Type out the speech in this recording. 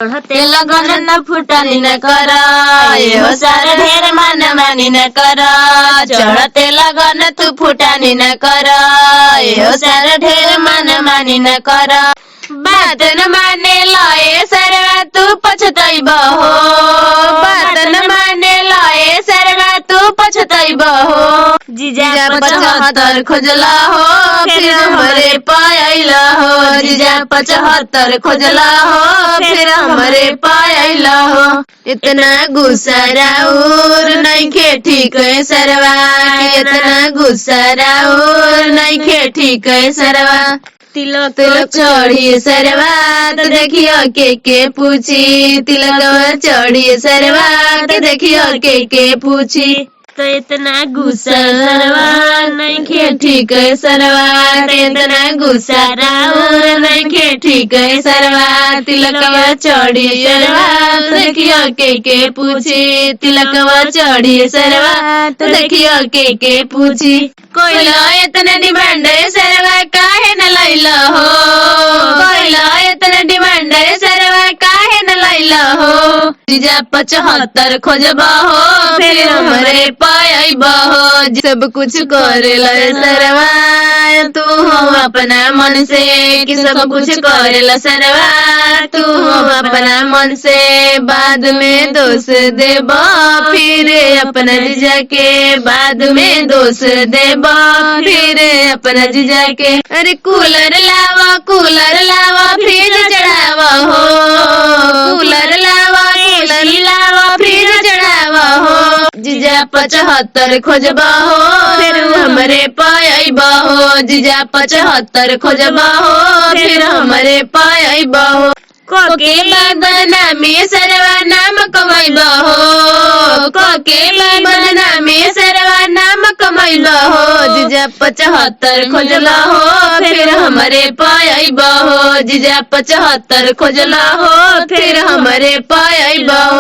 चढ़ते लगन न फुटानी न कर हो सारा ढेर मन मानी न कर। चढ़ते लगन तू फुटानी न कर हो सारा ढेर मन मानी न कर। बात न माने लए सरवा तू पछतैब हो। बात न माने लए सरवा तू पछतैब हो। जीजा 75 खोजला हो फिर हमरे पायला हो। जीजा 75 खोजला हो फिर हमरे पायला हो। इतना गुस्सा राउर नइखे ठीक है सरवा। इतना गुस्सा राउर नइखे ठीक है सरवा। तिलक चढ़ी सरवा तो देखियो के पूछी। तिलक चढ़ी सरवा तो देखियो के पूछी। तो इतना गुस्सा सरवा नइखे ठीक है सरवा। तो इतना गुस्सा राउर नइखे ठीक है सरवा। तिलकवा चढ़ी सरवा तो देखियो के पूछी। तिलकवा चढ़ी सरवा तो देखियो के पूछी। कोइला इतना डिमांड सरवा काहे न लैला हो। कोइला इतना डिमांड सरवा काहे न लैला हो। जीजा 75 खोजबा हो फिर हमरे पायबा हो। सब कुछ करेला सरवा तू हो अपना मन से। कि सब कुछ करेला सरवा तू हो अपना मन से। बाद में दोष देबा फिर अपना जीजा के। बाद में दोष देबा फिर अपना जीजा के। अरे कूलर लावा फ्रिज चढ़ावा हो। कूलर लावा फ्रिज चढ़ावा हो। जीजा 75 खोजबा हो फिर हमरे पायबा हो। जीजा 75 खोजबा हो फिर हमरे पायबा हो। कोके बदनामी सरवा नाम कमाइबा हो। कोके बदनामी सरवा नाम कमाइबा हो। जीजा 75 खोजला हो फिर हमरे पायबा हो। जीजा 75 खोजला हो फिर हमरे पायबा हो।